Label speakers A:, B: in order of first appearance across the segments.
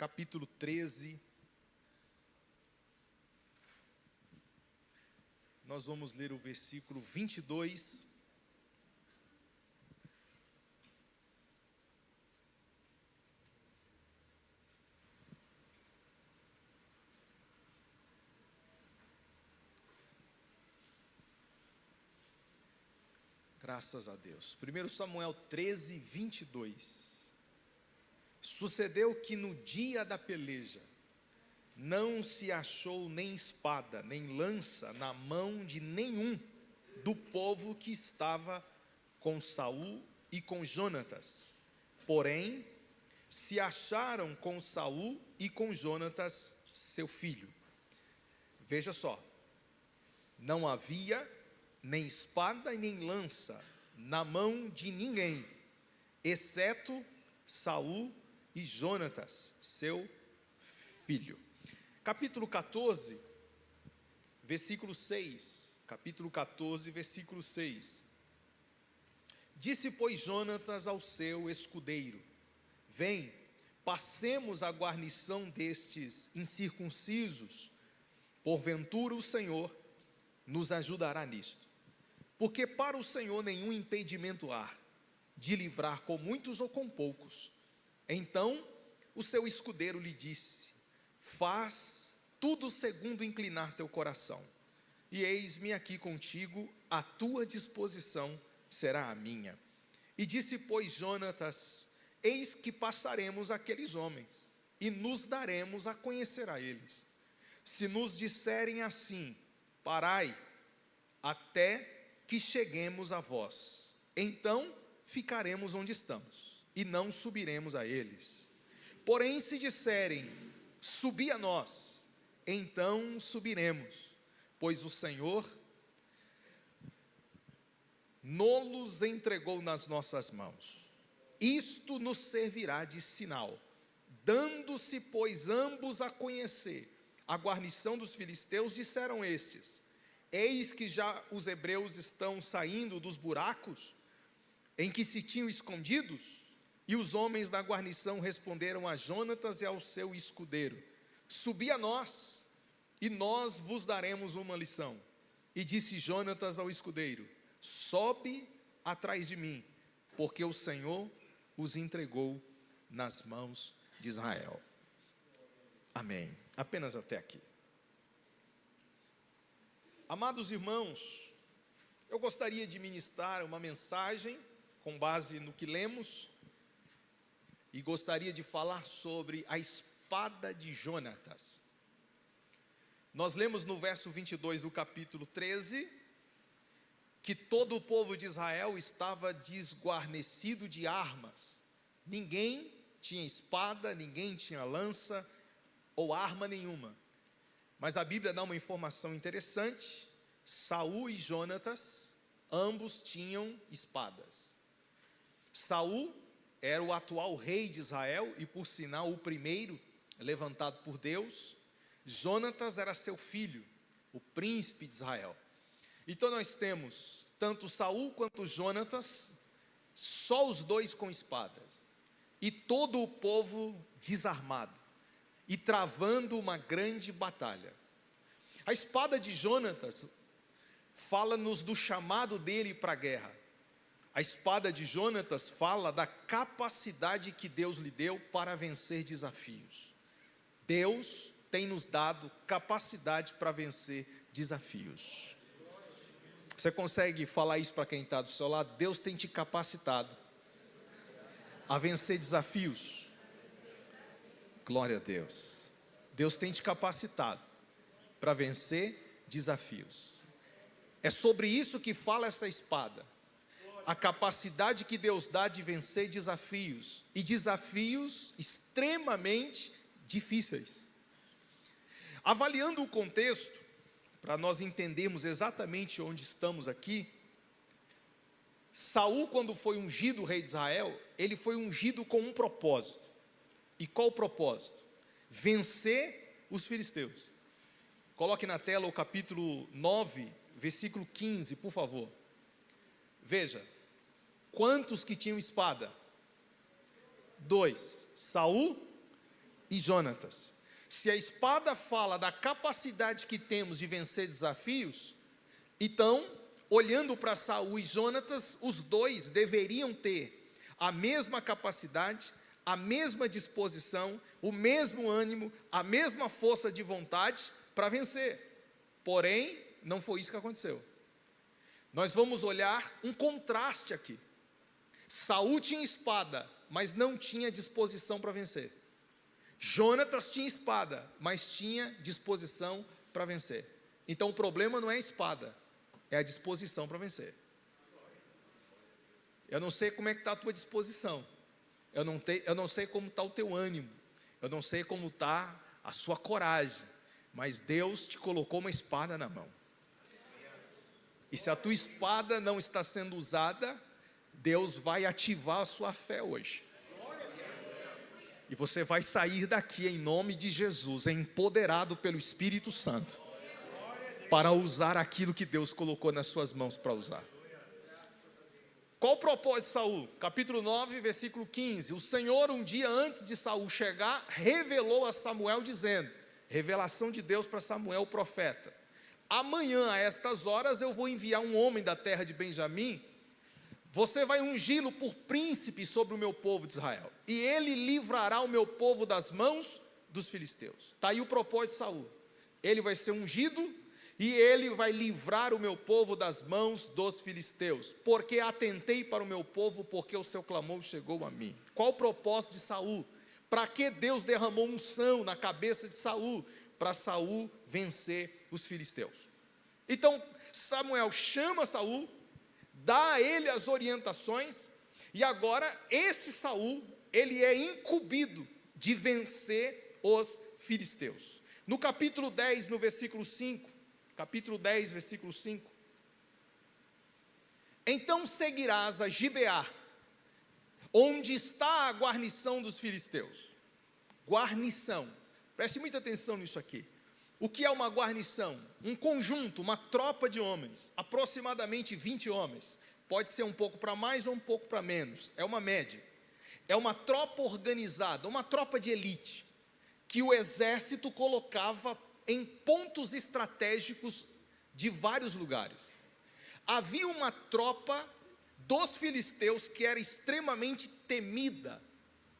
A: capítulo 13. Nós vamos ler o versículo 22. Graças a Deus. 1 Samuel 13, 22. Sucedeu que no dia da peleja, não se achou nem espada, nem lança na mão de nenhum do povo que estava com Saul e com Jonatas. Porém, se acharam com Saul e com Jonatas, seu filho. Veja só, não havia nem espada e nem lança na mão de ninguém, exceto Saul e Jonatas, seu filho. Capítulo 14, versículo 6. Capítulo 14, versículo 6. Disse, pois, Jonatas ao seu escudeiro: vem, passemos a guarnição destes incircuncisos, porventura o Senhor nos ajudará nisto. Porque para o Senhor nenhum impedimento há, de livrar com muitos ou com poucos. Então o seu escudeiro lhe disse: faz tudo segundo inclinar teu coração, e eis-me aqui contigo, a tua disposição será a minha. E disse, pois, Jonatas: eis que passaremos aqueles homens, e nos daremos a conhecer a eles. Se nos disserem assim: parai, até que cheguemos a vós, então ficaremos onde estamos, e não subiremos a eles. Porém, se disserem: subi a nós, então subiremos, pois o Senhor nos entregou nas nossas mãos. Isto nos servirá de sinal. Dando-se, pois, ambos a conhecer a guarnição dos filisteus, disseram estes: eis que já os hebreus estão saindo dos buracos em que se tinham escondidos. E os homens da guarnição responderam a Jonatas e ao seu escudeiro: subi a nós, e nós vos daremos uma lição. E disse Jonatas ao escudeiro: sobe atrás de mim, porque o Senhor os entregou nas mãos de Israel. Amém. Apenas até aqui. Amados irmãos, eu gostaria de ministrar uma mensagem com base no que lemos, e gostaria de falar sobre a espada de Jonatas. Nós lemos no verso 22 do capítulo 13, que todo o povo de Israel estava desguarnecido de armas. Ninguém tinha espada, ninguém tinha lança ou arma nenhuma. Mas a Bíblia dá uma informação interessante: Saul e Jonatas, ambos tinham espadas. Saul era o atual rei de Israel, e por sinal o primeiro levantado por Deus. Jonatas era seu filho, o príncipe de Israel. Então nós temos tanto Saul quanto Jonatas, só os dois com espadas, e todo o povo desarmado e travando uma grande batalha. A espada de Jonatas fala-nos do chamado dele para a guerra. A espada de Jonatas fala da capacidade que Deus lhe deu para vencer desafios. Deus tem nos dado capacidade para vencer desafios. Você consegue falar isso para quem está do seu lado? Deus tem te capacitado a vencer desafios. Glória a Deus. Deus tem te capacitado para vencer desafios. É sobre isso que fala essa espada. A capacidade que Deus dá de vencer desafios, e desafios extremamente difíceis. Avaliando o contexto, para nós entendermos exatamente onde estamos aqui, Saul, quando foi ungido rei de Israel, ele foi ungido com um propósito. E qual o propósito? Vencer os filisteus. Coloque na tela o capítulo 9, versículo 15, por favor. Veja, quantos que tinham espada? 2, Saul e Jonatas. Se a espada fala da capacidade que temos de vencer desafios, então, olhando para Saul e Jonatas, os dois deveriam ter a mesma capacidade, a mesma disposição, o mesmo ânimo, a mesma força de vontade para vencer. Porém, não foi isso que aconteceu. Nós vamos olhar um contraste aqui. Saul tinha espada, mas não tinha disposição para vencer. Jonatas tinha espada, mas tinha disposição para vencer. Então o problema não é a espada, é a disposição para vencer. Eu não sei como é que está a tua disposição. Eu não sei como está o teu ânimo. Eu não sei como está a sua coragem. Mas Deus te colocou uma espada na mão. E se a tua espada não está sendo usada, Deus vai ativar a sua fé hoje. E você vai sair daqui em nome de Jesus, empoderado pelo Espírito Santo, para usar aquilo que Deus colocou nas suas mãos para usar. Qual o propósito de Saul? Capítulo 9, versículo 15. O Senhor, um dia antes de Saul chegar, revelou a Samuel dizendo, revelação de Deus para Samuel, o profeta: amanhã, a estas horas, eu vou enviar um homem da terra de Benjamim. Você vai ungí-lo por príncipe sobre o meu povo de Israel, e ele livrará o meu povo das mãos dos filisteus. Está aí o propósito de Saul. Ele vai ser ungido, e ele vai livrar o meu povo das mãos dos filisteus, porque atentei para o meu povo, porque o seu clamor chegou a mim. Qual o propósito de Saul? Para que Deus derramou unção na cabeça de Saul? Para Saul vencer os filisteus. Então Samuel chama Saul, dá a ele as orientações, e agora esse Saul, ele é incumbido de vencer os filisteus. No capítulo 10, no versículo 5, capítulo 10, versículo 5, então seguirás a Gibeá, onde está a guarnição dos filisteus. Guarnição, preste muita atenção nisso aqui. O que é uma guarnição? Um conjunto, uma tropa de homens, aproximadamente 20 homens. Pode ser um pouco para mais ou um pouco para menos, é uma média. É uma tropa organizada, uma tropa de elite, que o exército colocava em pontos estratégicos de vários lugares. Havia uma tropa dos filisteus que era extremamente temida.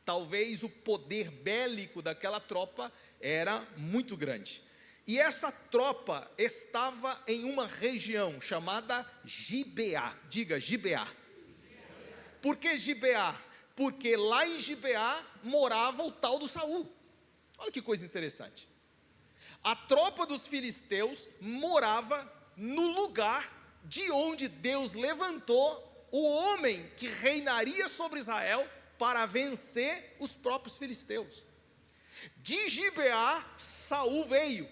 A: Talvez o poder bélico daquela tropa era muito grande. E essa tropa estava em uma região chamada Gibeá. Diga, Gibeá. Por que Gibeá? Porque lá em Gibeá morava o tal do Saul. Olha que coisa interessante. A tropa dos filisteus morava no lugar de onde Deus levantou o homem que reinaria sobre Israel para vencer os próprios filisteus. De Gibeá, Saul veio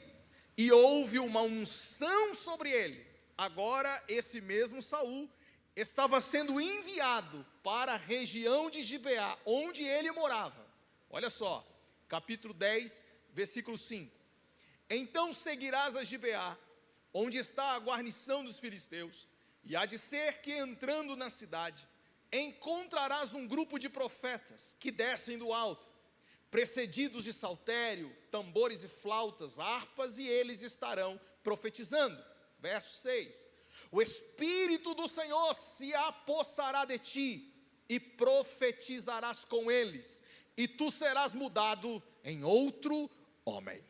A: e houve uma unção sobre ele. Agora esse mesmo Saul estava sendo enviado para a região de Gibeá, onde ele morava. Olha só, capítulo 10, versículo 5. Então seguirás a Gibeá, onde está a guarnição dos filisteus, e há de ser que entrando na cidade, encontrarás um grupo de profetas que descem do alto, precedidos de saltério, tambores e flautas, harpas, e eles estarão profetizando. Verso 6. O Espírito do Senhor se apossará de ti, e profetizarás com eles, e tu serás mudado em outro homem.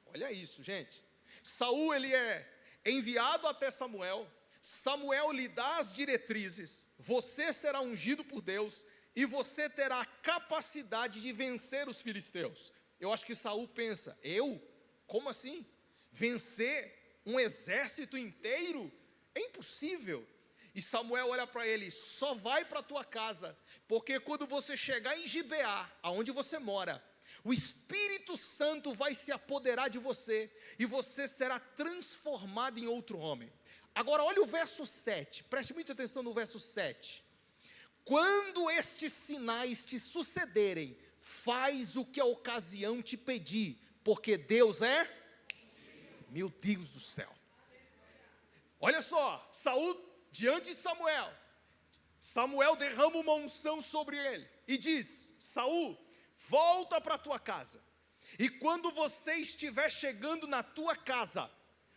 A: Olha isso, gente. Saul, ele é enviado até Samuel. Samuel lhe dá as diretrizes. Você será ungido por Deus e você terá a capacidade de vencer os filisteus. Eu acho que Saul pensa: eu? Como assim? Vencer um exército inteiro? É impossível. E Samuel olha para ele: só vai para a tua casa, porque quando você chegar em Gibeá, aonde você mora, o Espírito Santo vai se apoderar de você, e você será transformado em outro homem. Agora olha o verso 7, preste muita atenção no verso 7. Quando estes sinais te sucederem, faz o que a ocasião te pedir, porque Deus é... Meu Deus do céu. Olha só, Saul diante de Samuel. Samuel derrama uma unção sobre ele e diz: Saul, volta para a tua casa. E quando você estiver chegando na tua casa,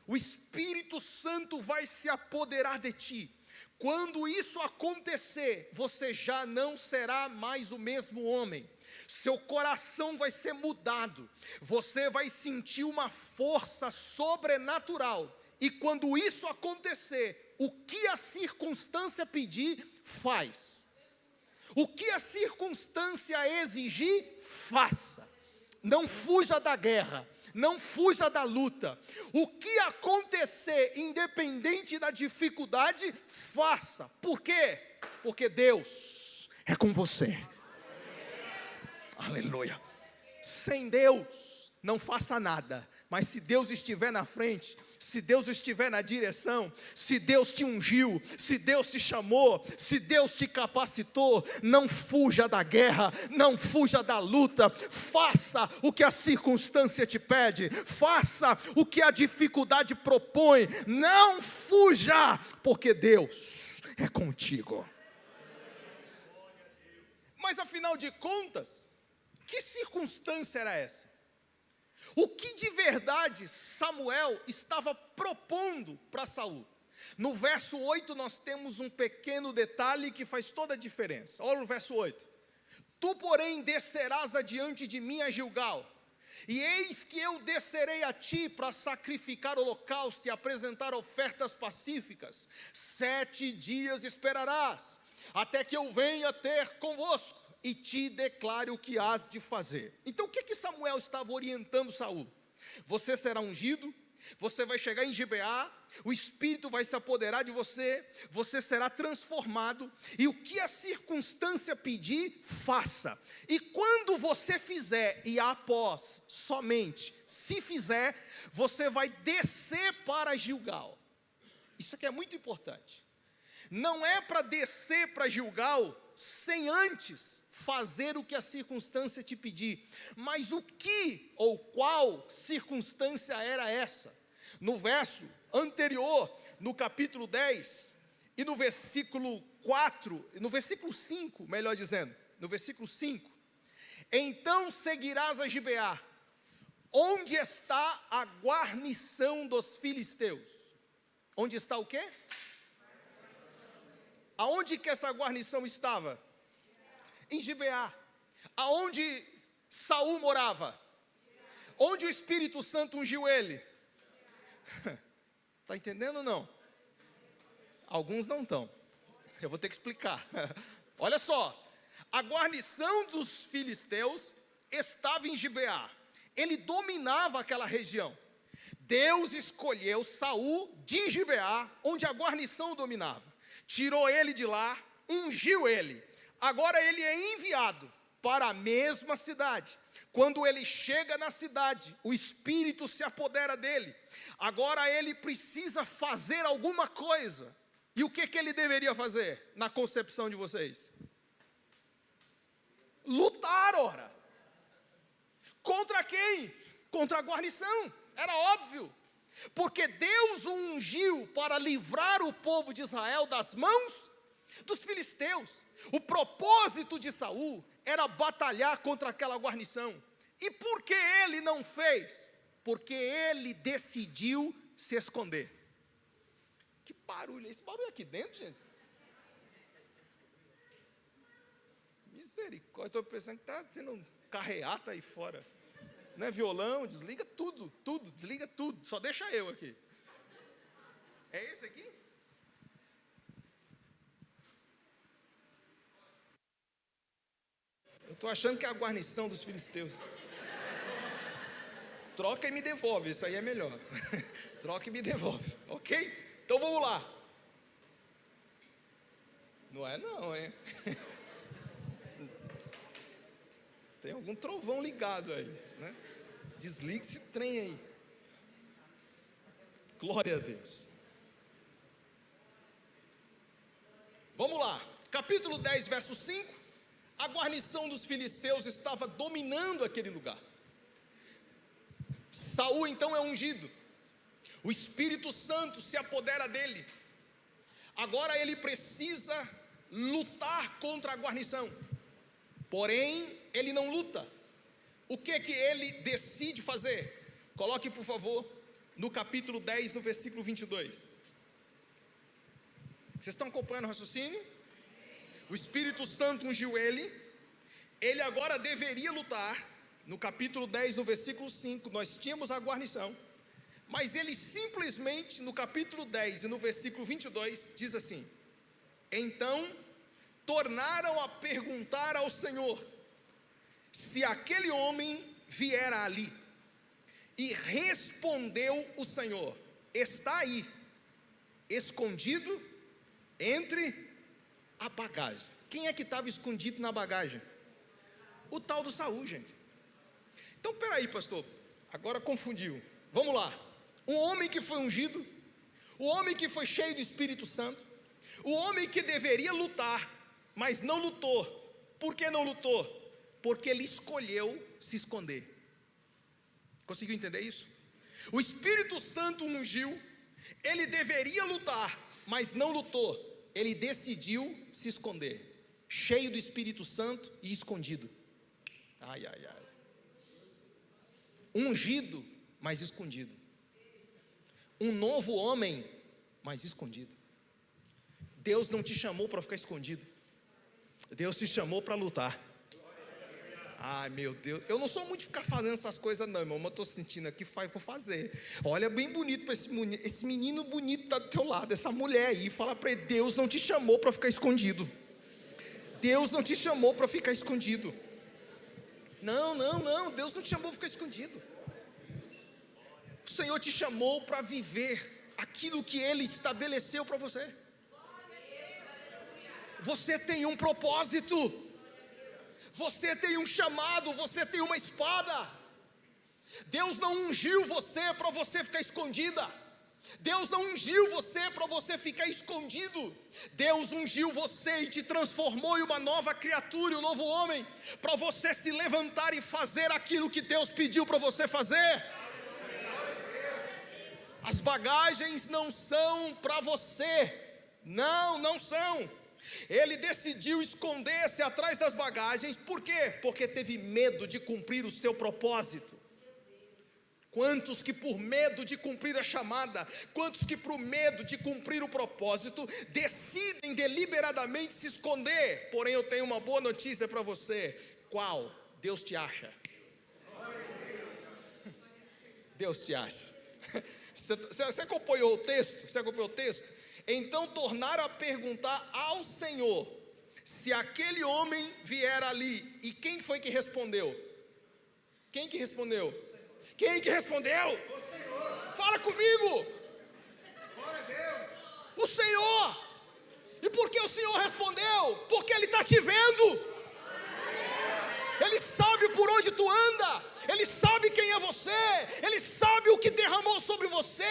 A: o Espírito Santo vai se apoderar de ti. Quando isso acontecer, você já não será mais o mesmo homem. Seu coração vai ser mudado. Você vai sentir uma força sobrenatural. E quando isso acontecer, o que a circunstância pedir, faz. O que a circunstância exigir, faça. Não fuja da guerra, não fuja da luta. O que acontecer, independente da dificuldade, faça. Por quê? Porque Deus é com você. Aleluia. Sem Deus, não faça nada. Mas se Deus estiver na frente, se Deus estiver na direção, se Deus te ungiu, se Deus te chamou, se Deus te capacitou, não fuja da guerra, não fuja da luta. Faça o que a circunstância te pede, faça o que a dificuldade propõe. Não fuja, porque Deus é contigo. Mas afinal de contas, que circunstância era essa? O que de verdade Samuel estava propondo para Saul? No verso 8 nós temos um pequeno detalhe que faz toda a diferença. Olha o verso 8. Tu, porém, descerás adiante de mim a Gilgal, e eis que eu descerei a ti para sacrificar holocausto e apresentar ofertas pacíficas. 7 dias esperarás, até que eu venha ter convosco e te declare o que hás de fazer. Então o que Samuel estava orientando Saul? Você será ungido, você vai chegar em Gibeá, o Espírito vai se apoderar de você, você será transformado, e o que a circunstância pedir, faça. E quando você fizer, e após, somente, se fizer, você vai descer para Gilgal. Isso aqui é muito importante. Não é para descer para Gilgal sem antes fazer o que a circunstância te pedir. Mas o que ou qual circunstância era essa? No verso anterior, no capítulo 10, e no versículo 4, no versículo 5, melhor dizendo, no versículo 5, então seguirás a Gibeá, onde está a guarnição dos filisteus. Onde está o quê? Aonde que essa guarnição estava? Em Gibeá. Aonde Saul morava? Onde o Espírito Santo ungiu ele? Está entendendo ou não? Alguns não estão. Eu vou ter que explicar. Olha só. A guarnição dos filisteus estava em Gibeá. Ele dominava aquela região. Deus escolheu Saul de Gibeá, onde a guarnição dominava. Tirou ele de lá, ungiu ele. Agora ele é enviado para a mesma cidade. Quando ele chega na cidade, o Espírito se apodera dele. Agora ele precisa fazer alguma coisa. E o que ele deveria fazer na concepção de vocês? Lutar, ora. Contra quem? Contra a guarnição. Era óbvio. Porque Deus o ungiu para livrar o povo de Israel das mãos dos filisteus. O propósito de Saul era batalhar contra aquela guarnição. E por que ele não fez? Porque ele decidiu se esconder. Que barulho, esse barulho aqui dentro, gente? Misericórdia, estou pensando que está tendo carreata aí fora. Não é violão, desliga tudo, desliga tudo, só deixa eu aqui. É esse aqui? Eu estou achando que é a guarnição dos filisteus. Troca e me devolve, isso aí é melhor. Troca e me devolve, ok? Então vamos lá. Não é não, hein? Tem algum trovão ligado aí, né? Desliga esse trem aí. Glória a Deus. Vamos lá, capítulo 10, verso 5. A guarnição dos filisteus estava dominando aquele lugar. Saul então é ungido. O Espírito Santo se apodera dele. Agora ele precisa lutar contra a guarnição. Porém, ele não luta. O que ele decide fazer? Coloque, por favor, no capítulo 10, no versículo 22. Vocês estão acompanhando o raciocínio? O Espírito Santo ungiu ele agora deveria lutar. No capítulo 10, no versículo 5, nós tínhamos a guarnição, mas ele simplesmente, no capítulo 10 e no versículo 22, diz assim: então tornaram a perguntar ao Senhor, se aquele homem viera ali, e respondeu o Senhor, está aí, escondido entre a bagagem. Quem é que estava escondido na bagagem? O tal do Saul, gente. Então, peraí, pastor, agora confundiu. Vamos lá. Um homem que foi ungido, o homem que foi cheio do Espírito Santo, o homem que deveria lutar, mas não lutou. Por que não lutou? Porque ele escolheu se esconder. Conseguiu entender isso? O Espírito Santo ungiu, ele deveria lutar, mas não lutou. Ele decidiu se esconder. Cheio do Espírito Santo e escondido. Ai, ai, ai. Ungido, mas escondido. Um novo homem, mas escondido. Deus não te chamou para ficar escondido. Deus te chamou para lutar. Ai, meu Deus, eu não sou muito de ficar fazendo essas coisas não, irmão, mas eu estou sentindo aqui, vou fazer. Olha bem bonito para esse menino bonito está do teu lado, essa mulher aí, fala para ele: Deus não te chamou para ficar escondido. Deus não te chamou para ficar escondido. Não, Deus não te chamou para ficar escondido. O Senhor te chamou para viver aquilo que Ele estabeleceu para você. Você tem um propósito. Você tem um chamado, você tem uma espada. Deus não ungiu você para você ficar escondida. Deus não ungiu você para você ficar escondido. Deus ungiu você e te transformou em uma nova criatura, um novo homem, para você se levantar e fazer aquilo que Deus pediu para você fazer. As bagagens não são para você. Não são. Ele decidiu esconder-se atrás das bagagens. Por quê? Porque teve medo de cumprir o seu propósito. Quantos que por medo de cumprir a chamada, quantos que por medo de cumprir o propósito, decidem deliberadamente se esconder? Porém eu tenho uma boa notícia para você. Qual? Deus te acha. Deus te acha. Você acompanhou o texto? Você acompanhou o texto? Então tornaram a perguntar ao Senhor, se aquele homem vier ali. E quem foi que respondeu? Quem que respondeu? Quem que respondeu? O Senhor. Fala comigo. Glória a Deus. O Senhor. E por que o Senhor respondeu? Porque Ele está te vendo. Ele sabe por onde tu anda. Ele sabe quem é você. Ele sabe o que derramou sobre você.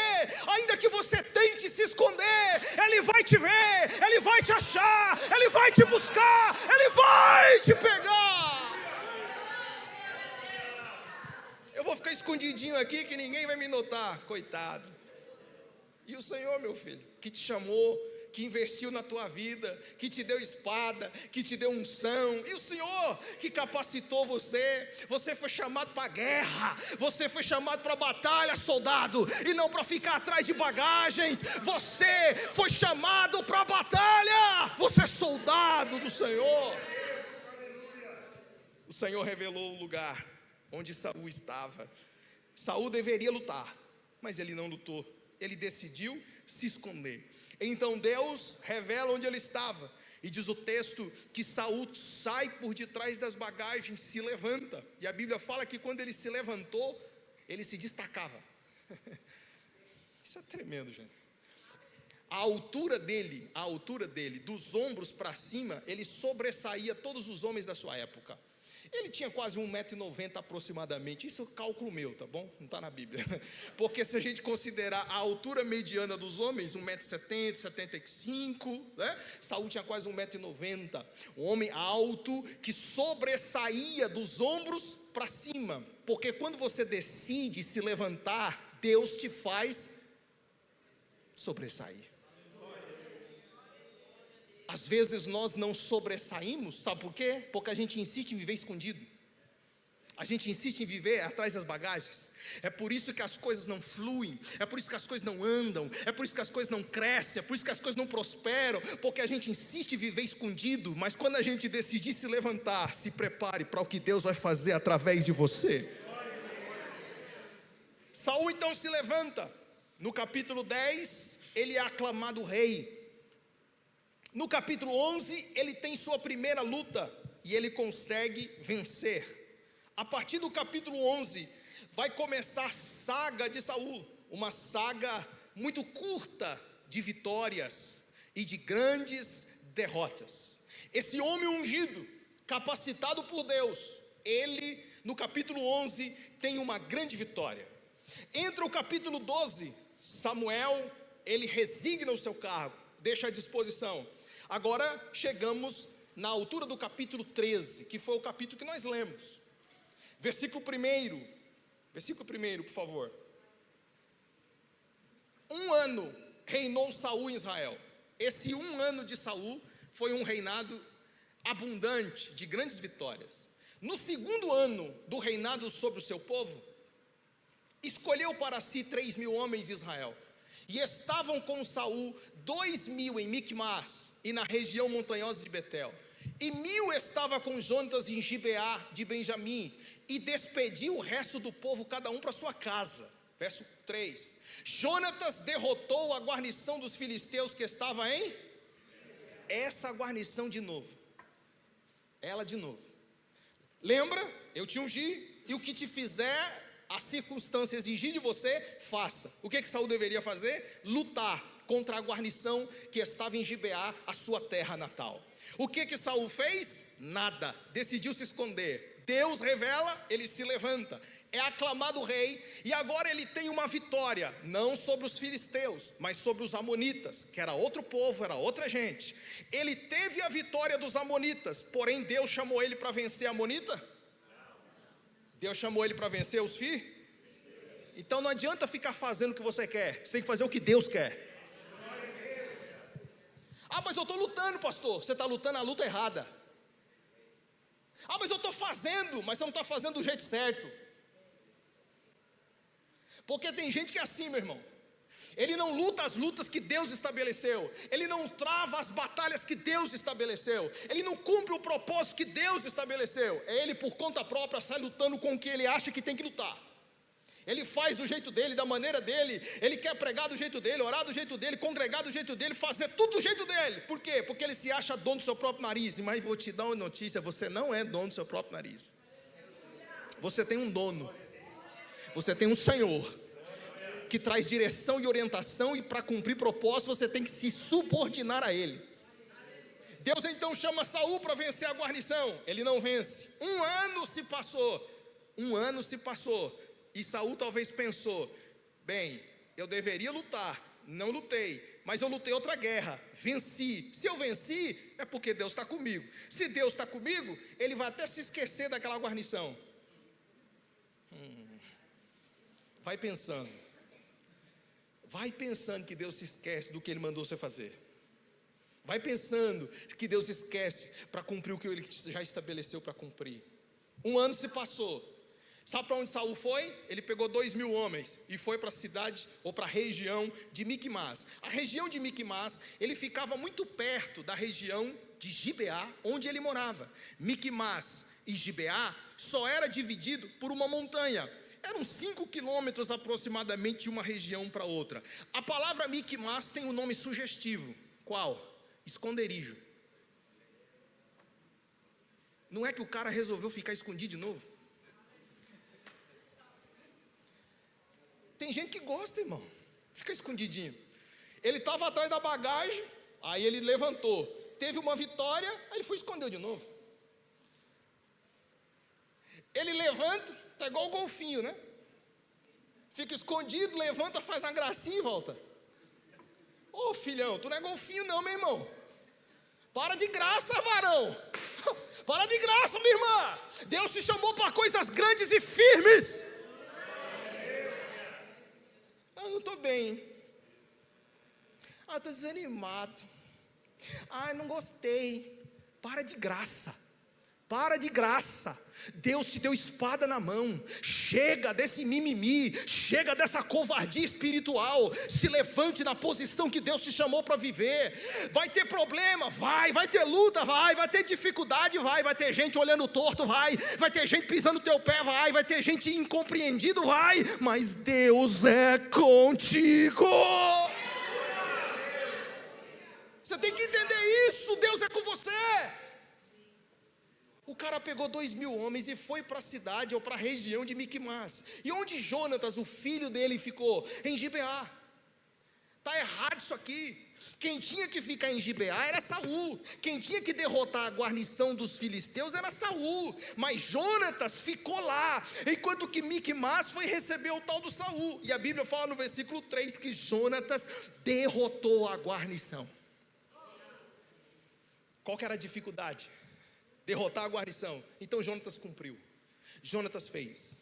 A: Ainda que você tente se esconder, Ele vai te ver. Ele vai te achar. Ele vai te buscar. Ele vai te pegar. Eu vou ficar escondidinho aqui que ninguém vai me notar. Coitado. E o Senhor, meu filho, que te chamou, que investiu na tua vida, que te deu espada, que te deu unção, e o Senhor que capacitou você. Você foi chamado para a guerra, você foi chamado para a batalha, soldado, e não para ficar atrás de bagagens. Você foi chamado para a batalha, você é soldado do Senhor. O Senhor revelou o lugar onde Saul estava. Saul deveria lutar, mas ele não lutou, ele decidiu se esconder. Então Deus revela onde ele estava, e diz o texto que Saul sai por detrás das bagagens, se levanta, e a Bíblia fala que quando ele se levantou, ele se destacava. Isso é tremendo, gente. A altura dele, dos ombros para cima, ele sobressaía todos os homens da sua época. Ele tinha quase 1,90 m aproximadamente. Isso é cálculo meu, tá bom? Não está na Bíblia. Porque se a gente considerar a altura mediana dos homens, 1,70 m, 1,75 m, né? Saul tinha quase 1,90 m. Um homem alto que sobressaía dos ombros para cima. Porque quando você decide se levantar, Deus te faz sobressair. Às vezes nós não sobressaímos, sabe por quê? Porque a gente insiste em viver escondido. A gente insiste em viver atrás das bagagens. É por isso que as coisas não fluem, é por isso que as coisas não andam, é por isso que as coisas não crescem, é por isso que as coisas não prosperam, porque a gente insiste em viver escondido. Mas quando a gente decidir se levantar, se prepare para o que Deus vai fazer através de você. Saul então se levanta. No capítulo 10, ele é aclamado rei. No capítulo 11, ele tem sua primeira luta e ele consegue vencer. A partir do capítulo 11, vai começar a saga de Saul, uma saga muito curta de vitórias e de grandes derrotas. Esse homem ungido, capacitado por Deus, ele no capítulo 11 tem uma grande vitória. Entra o capítulo 12, Samuel, ele resigna o seu cargo, deixa à disposição. Agora chegamos na altura do capítulo 13, que foi o capítulo que nós lemos. Versículo 1, por favor. 1 ano reinou Saul em Israel. Esse 1 ano de Saul foi um reinado abundante, de grandes vitórias. No 2º ano do reinado sobre o seu povo, escolheu para si 3.000 homens de Israel, e estavam com Saul 2.000 em Micmas e na região montanhosa de Betel, e 1.000 estava com Jonatas em Gibeá de Benjamim, e despediu o resto do povo, cada um para sua casa. Verso 3, Jonatas derrotou a guarnição dos filisteus que estava em, essa guarnição de novo, ela de novo, lembra, eu te ungi, e o que te fizer a circunstância exigir de você, faça. O que Saul deveria fazer? Lutar contra a guarnição que estava em Gibeá, a sua terra natal. O que Saul fez? Nada, decidiu se esconder. Deus revela, ele se levanta, é aclamado rei, e agora ele tem uma vitória, não sobre os filisteus, mas sobre os amonitas, que era outro povo, era outra gente. Ele teve a vitória dos amonitas, porém Deus chamou ele para vencer a amonita? Deus chamou ele para vencer os filhos? Então não adianta ficar fazendo o que você quer, você tem que fazer o que Deus quer. Ah, mas eu estou lutando, pastor. Você está lutando a luta errada. Ah, mas eu estou fazendo, mas você não está fazendo do jeito certo. Porque tem gente que é assim, meu irmão. Ele não luta as lutas que Deus estabeleceu, ele não trava as batalhas que Deus estabeleceu, ele não cumpre o propósito que Deus estabeleceu. É ele por conta própria, sai lutando com o que ele acha que tem que lutar. Ele faz do jeito dele, da maneira dele, ele quer pregar do jeito dele, orar do jeito dele, congregar do jeito dele, fazer tudo do jeito dele. Por quê? Porque ele se acha dono do seu próprio nariz. Mas vou te dar uma notícia, você não é dono do seu próprio nariz. Você tem um dono, você tem um Senhor que traz direção e orientação, e para cumprir propósito você tem que se subordinar a ele. Deus então chama Saul para vencer a guarnição, ele não vence. 1 ano se passou, e Saul talvez pensou: bem, eu deveria lutar, não lutei, mas eu lutei outra guerra, venci. Se eu venci, é porque Deus está comigo. Se Deus está comigo, ele vai até se esquecer daquela guarnição. Vai pensando que Deus se esquece do que ele mandou você fazer. Vai pensando que Deus esquece para cumprir o que ele já estabeleceu para cumprir. 1 ano se passou. Sabe para onde Saul foi? Ele pegou 2.000 homens e foi para a cidade, ou para a região de Micmas. A região de Micmas, ele ficava muito perto da região de Gibeá, onde ele morava. Micmas e Gibeá só era dividido por uma montanha. Eram 5 quilômetros aproximadamente de uma região para outra. A palavra Micmas tem um nome sugestivo. Qual? Esconderijo. Não é que o cara resolveu ficar escondido de novo? Tem gente que gosta, irmão, fica escondidinho. Ele estava atrás da bagagem, aí ele levantou, teve uma vitória, aí ele foi esconder de novo. Ele levanta, tá igual o golfinho, né? Fica escondido, levanta, faz uma gracinha e volta. Ô filhão, tu não é golfinho não, meu irmão. Para de graça, varão. Para de graça, minha irmã. Deus te chamou para coisas grandes e firmes. Eu não estou bem. Estou desanimado. Não gostei. Para de graça.
B: Para de graça. Deus te deu espada na mão. Chega desse mimimi, chega dessa covardia espiritual. Se levante na posição que Deus te chamou para viver. Vai ter problema, vai ter luta, vai ter dificuldade, vai ter gente olhando torto, vai ter gente pisando no teu pé, vai ter gente incompreendido, mas Deus é contigo. Você tem que entender isso. Deus é com você. O cara pegou 2.000 homens e foi para a cidade ou para a região de Miquimás. E onde Jonatas, o filho dele, ficou? Em Gibeá. Está errado isso aqui. Quem tinha que ficar em Gibeá era Saul. Quem tinha que derrotar a guarnição dos filisteus era Saul. Mas Jonatas ficou lá, enquanto que Miquimás foi receber o tal do Saul. E a Bíblia fala no versículo 3 que Jonatas derrotou a guarnição. Qual que era a dificuldade? Derrotar a guarnição. Então Jonatas cumpriu. Jonatas fez.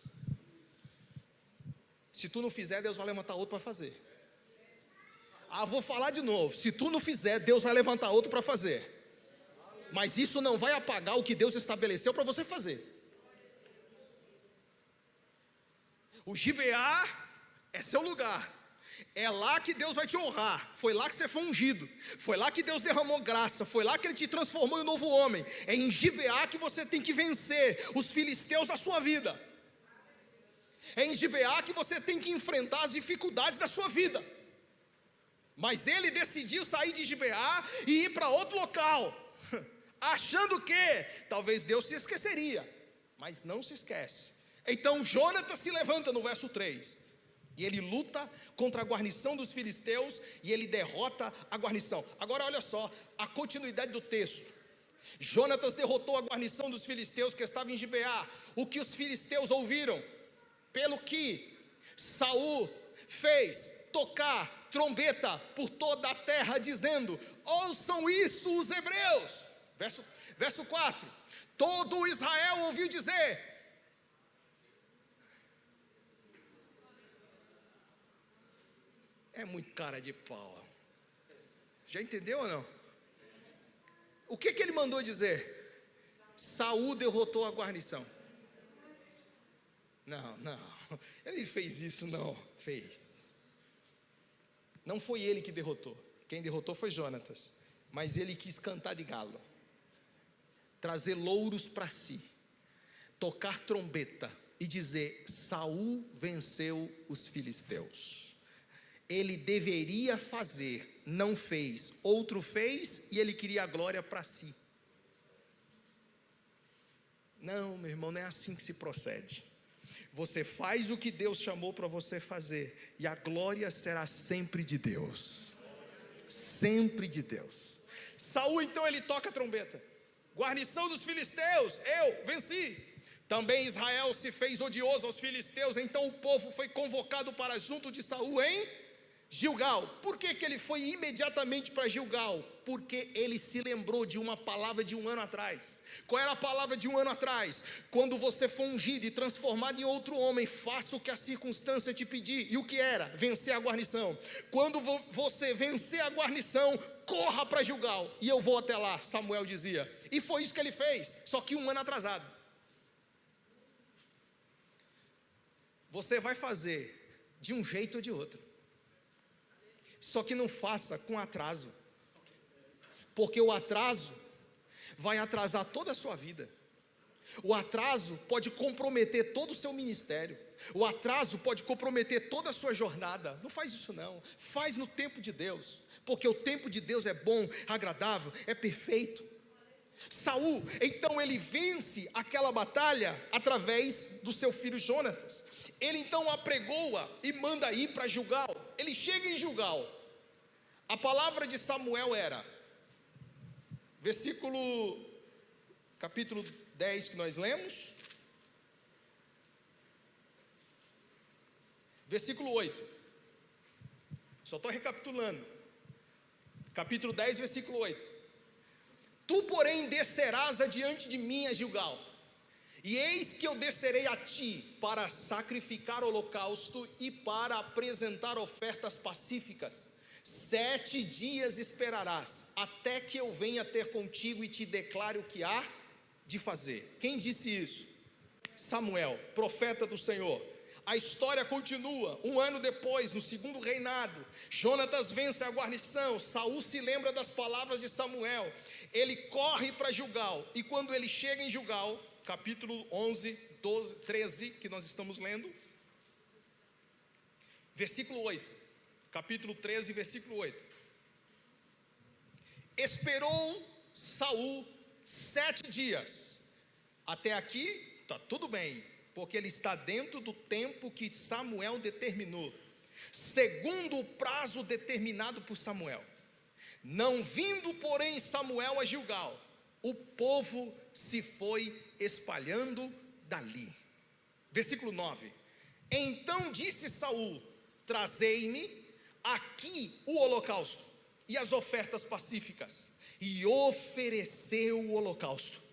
B: Se tu não fizer, Deus vai levantar outro para fazer. Vou falar de novo. Se tu não fizer, Deus vai levantar outro para fazer. Mas isso não vai apagar o que Deus estabeleceu para você fazer. O Gibeá é seu lugar. É lá que Deus vai te honrar. Foi lá que você foi ungido. Foi lá que Deus derramou graça. Foi lá que Ele te transformou em um novo homem. É em Gibeá que você tem que vencer os filisteus da sua vida. É em Gibeá que você tem que enfrentar as dificuldades da sua vida. Mas ele decidiu sair de Gibeá e ir para outro local, achando que talvez Deus se esqueceria. Mas não se esquece. Então Jonatas se levanta no verso 3. E ele luta contra a guarnição dos filisteus e ele derrota a guarnição. Agora olha só, a continuidade do texto. Jonatas derrotou a guarnição dos filisteus que estava em Gibeá. O que os filisteus ouviram? Pelo que Saul fez tocar trombeta por toda a terra, dizendo: ouçam isso os hebreus. Verso 4. Todo Israel ouviu dizer. É muito cara de pau. Já entendeu ou não? O que ele mandou dizer? Saul derrotou a guarnição. Não, ele fez isso não, fez. Não foi ele que derrotou. Quem derrotou foi Jonatas. Mas ele quis cantar de galo, trazer louros para si, tocar trombeta e dizer: Saul venceu os filisteus. Ele deveria fazer, não fez, outro fez e ele queria a glória para si. Não, meu irmão, não é assim que se procede. Você faz o que Deus chamou para você fazer e a glória será sempre de Deus. Sempre de Deus. Saul então ele toca a trombeta. Guarnição dos filisteus, eu venci. Também Israel se fez odioso aos filisteus. Então o povo foi convocado para junto de Saul em Gilgal. Por que ele foi imediatamente para Gilgal? Porque ele se lembrou de uma palavra de um ano atrás. Qual era a palavra de um ano atrás? Quando você for ungido e transformado em outro homem, faça o que a circunstância te pedir. E o que era? Vencer a guarnição. Quando você vencer a guarnição, corra para Gilgal e eu vou até lá, Samuel dizia. E foi isso que ele fez, só que um ano atrasado. Você vai fazer de um jeito ou de outro. Só que não faça com atraso, porque o atraso vai atrasar toda a sua vida. O atraso pode comprometer todo o seu ministério. O atraso pode comprometer toda a sua jornada. Não faz isso não, faz no tempo de Deus, porque o tempo de Deus é bom, agradável, é perfeito. Saul, então ele vence aquela batalha através do seu filho Jonatas. Ele então apregoa e manda ir para Gilgal. Ele chega em Gilgal. A palavra de Samuel era, capítulo 10 que nós lemos, versículo 8. Só estou recapitulando. Capítulo 10, versículo 8. Tu, porém, descerás adiante de mim a Gilgal. E eis que eu descerei a ti para sacrificar holocausto e para apresentar ofertas pacíficas. 7 dias esperarás, até que eu venha ter contigo e te declare o que há de fazer. Quem disse isso? Samuel, profeta do Senhor. A história continua. 1 ano depois, no segundo reinado, Jonatas vence a guarnição. Saul se lembra das palavras de Samuel. Ele corre para Gilgal. E quando ele chega em Gilgal, capítulo 11, 12, 13, que nós estamos lendo, versículo 8. Capítulo 13, versículo 8. Esperou Saul 7 dias. Até aqui está tudo bem, porque ele está dentro do tempo que Samuel determinou, segundo o prazo determinado por Samuel. Não vindo, porém, Samuel a Gilgal, o povo se foi espalhando dali. Versículo 9. Então disse Saul: trazei-me aqui o holocausto e as ofertas pacíficas. E ofereceu o holocausto.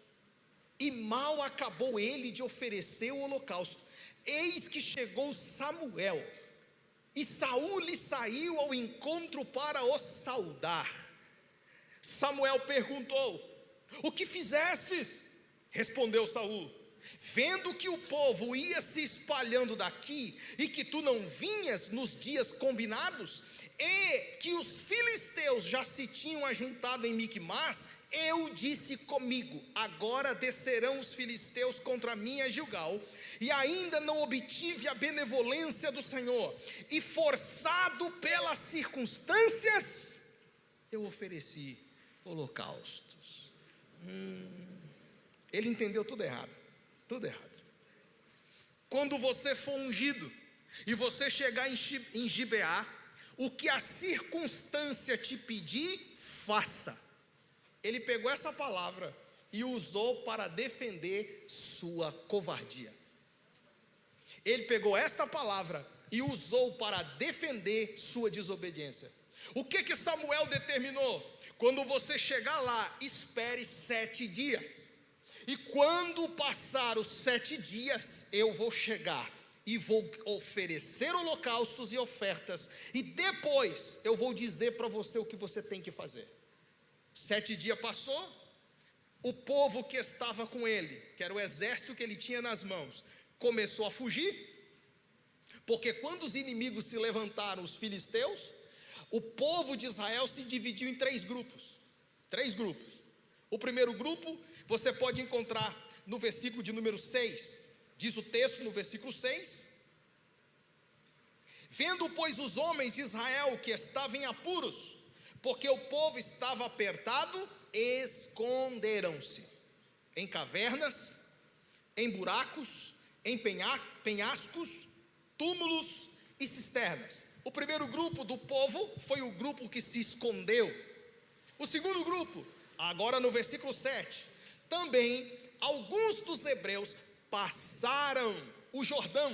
B: E mal acabou ele de oferecer o holocausto, eis que chegou Samuel, e Saul lhe saiu ao encontro para o saudar. Samuel perguntou: o que fizestes? Respondeu Saul: vendo que o povo ia se espalhando daqui, e que tu não vinhas nos dias combinados, e que os filisteus já se tinham ajuntado em Miquimás, eu disse comigo: agora descerão os filisteus contra mim a Gilgal, e ainda não obtive a benevolência do Senhor, e forçado pelas circunstâncias, eu ofereci holocaustos. Ele entendeu tudo errado, tudo errado. Quando você for ungido, e você chegar em Gibeá, o que a circunstância te pedir, faça. Ele pegou essa palavra e usou para defender sua covardia. Ele pegou essa palavra e usou para defender sua desobediência. O que Samuel determinou? Quando você chegar lá, espere 7 dias. E quando passar os 7 dias, eu vou chegar e vou oferecer holocaustos e ofertas, e depois eu vou dizer para você o que você tem que fazer. 7 dias passou, o povo que estava com ele, que era o exército que ele tinha nas mãos, começou a fugir, porque quando os inimigos se levantaram, os filisteus, o povo de Israel se dividiu em 3 grupos. 3 grupos. O primeiro grupo, você pode encontrar no versículo de número 6, diz o texto no versículo 6: vendo, pois, os homens de Israel que estavam em apuros, porque o povo estava apertado, esconderam-se em cavernas, em buracos, em penhascos, túmulos e cisternas. O primeiro grupo do povo foi o grupo que se escondeu. O segundo grupo, agora no versículo 7, também alguns dos hebreus passaram o Jordão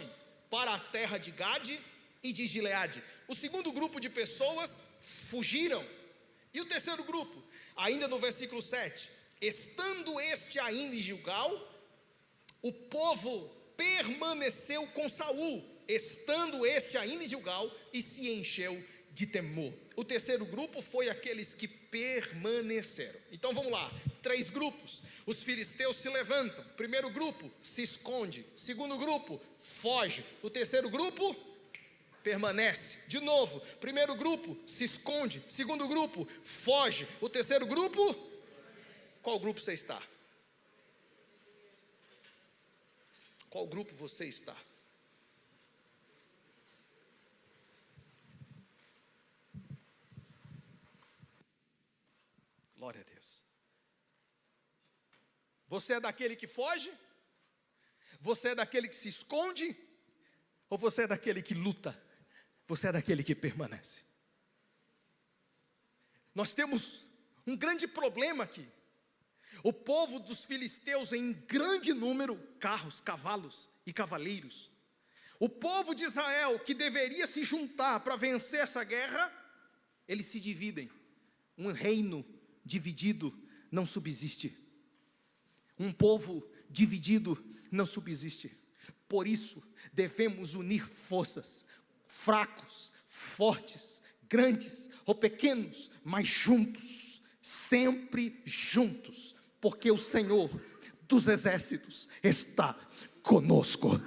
B: para a terra de Gade e de Gileade. O segundo grupo de pessoas fugiram. E o terceiro grupo, ainda no versículo 7, estando este ainda em Gilgal, o povo permaneceu com Saul, estando este ainda em Gilgal, e se encheu de temor. O terceiro grupo foi aqueles que permaneceram. Então vamos lá, 3 grupos. Os filisteus se levantam. Primeiro grupo se esconde. Segundo grupo foge. O terceiro grupo permanece. De novo, primeiro grupo se esconde. Segundo grupo foge. O terceiro grupo, qual grupo você está? Qual grupo você está? Glória a Deus. Você é daquele que foge? Você é daquele que se esconde? Ou você é daquele que luta? Você é daquele que permanece? Nós temos um grande problema aqui. O povo dos filisteus em grande número, carros, cavalos e cavaleiros. O povo de Israel que deveria se juntar para vencer essa guerra, eles se dividem. Um reino dividido não subsiste. Um povo dividido não subsiste. Por isso devemos unir forças, fracos, fortes, grandes ou pequenos, mas juntos, sempre juntos, porque o Senhor dos exércitos está conosco.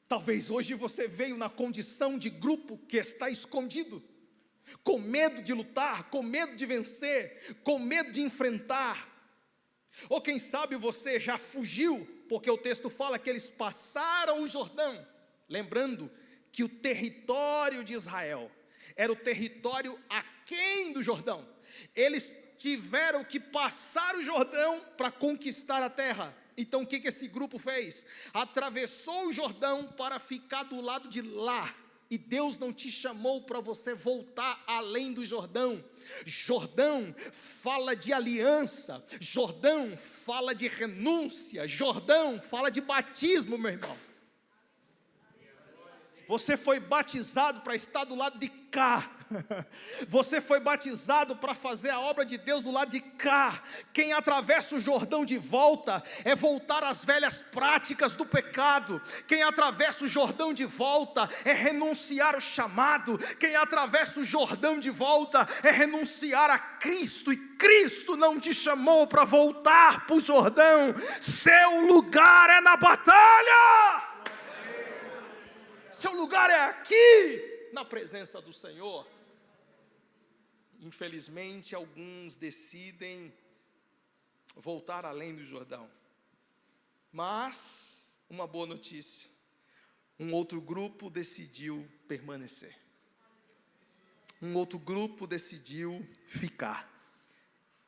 B: Talvez hoje você veio na condição de grupo que está escondido, com medo de lutar, com medo de vencer, com medo de enfrentar. Ou quem sabe você já fugiu, porque o texto fala que eles passaram o Jordão, lembrando que o território de Israel era o território aquém do Jordão. Eles tiveram que passar o Jordão para conquistar a terra. Então o que esse grupo fez? Atravessou o Jordão para ficar do lado de lá. E Deus não te chamou para você voltar além do Jordão. Jordão fala de aliança, Jordão fala de renúncia, Jordão fala de batismo, meu irmão. Você foi batizado para estar do lado de cá. Você foi batizado para fazer a obra de Deus do lado de cá. Quem atravessa o Jordão de volta é voltar às velhas práticas do pecado. Quem atravessa o Jordão de volta é renunciar ao chamado. Quem atravessa o Jordão de volta é renunciar a Cristo. E Cristo não te chamou para voltar para o Jordão. Seu lugar é na batalha. Seu lugar é aqui, na presença do Senhor. Infelizmente, alguns decidem voltar além do Jordão. Mas, uma boa notícia, um outro grupo decidiu permanecer. Um outro grupo decidiu ficar.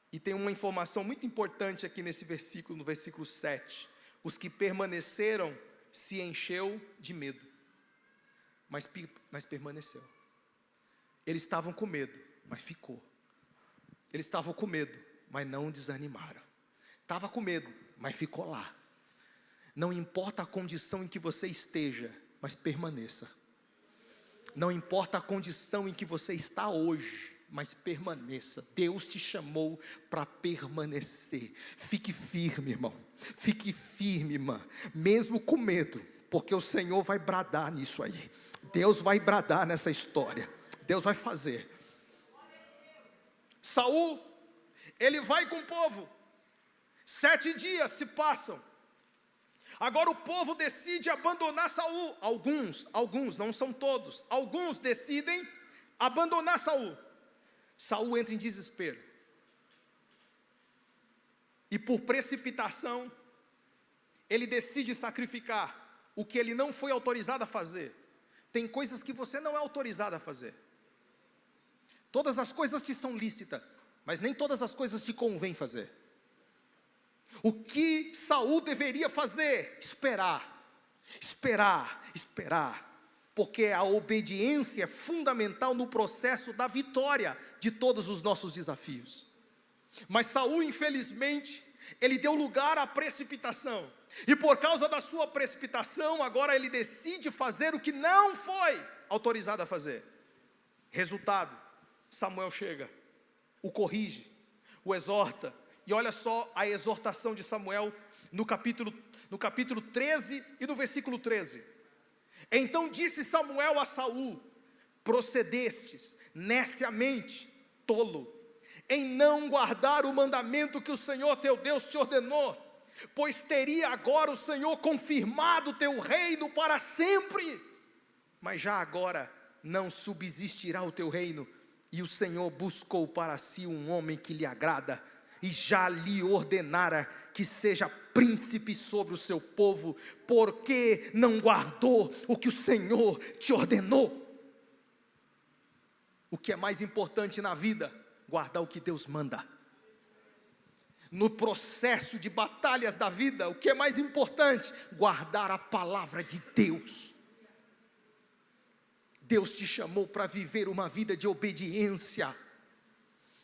B: E tem uma informação muito importante aqui nesse versículo, no versículo 7. Os que permaneceram se encheu de medo. Mas permaneceu. Eles estavam com medo, mas ficou. Eles estavam com medo, mas não desanimaram. Estava com medo, mas ficou lá. Não importa a condição em que você esteja, mas permaneça. Não importa a condição em que você está hoje, mas permaneça. Deus te chamou para permanecer. Fique firme, irmão. Fique firme, irmã. Mesmo com medo, porque o Senhor vai bradar nisso aí. Deus vai bradar nessa história. Deus vai fazer. Saul, ele vai com o povo. 7 dias se passam. Agora o povo decide abandonar Saul. Alguns, não são todos. Alguns decidem abandonar Saul. Saul entra em desespero. E por precipitação, ele decide sacrificar o que ele não foi autorizado a fazer. Tem coisas que você não é autorizado a fazer. Todas as coisas te são lícitas, mas nem todas as coisas te convém fazer. O que Saul deveria fazer? Esperar, porque a obediência é fundamental no processo da vitória de todos os nossos desafios. Mas Saul, infelizmente, ele deu lugar à precipitação. E por causa da sua precipitação, agora ele decide fazer o que não foi autorizado a fazer. Resultado, Samuel chega, o corrige, o exorta. E olha só a exortação de Samuel no capítulo 13 e no versículo 13. Então disse Samuel a Saul: procedestes neciamente, tolo, em não guardar o mandamento que o Senhor teu Deus te ordenou, pois teria agora o Senhor confirmado o teu reino para sempre. Mas já agora não subsistirá o teu reino, e o Senhor buscou para si um homem que lhe agrada, e já lhe ordenara que seja príncipe sobre o seu povo, porque não guardou o que o Senhor te ordenou. O que é mais importante na vida? Guardar o que Deus manda. No processo de batalhas da vida, o que é mais importante? Guardar a palavra de Deus. Deus te chamou para viver uma vida de obediência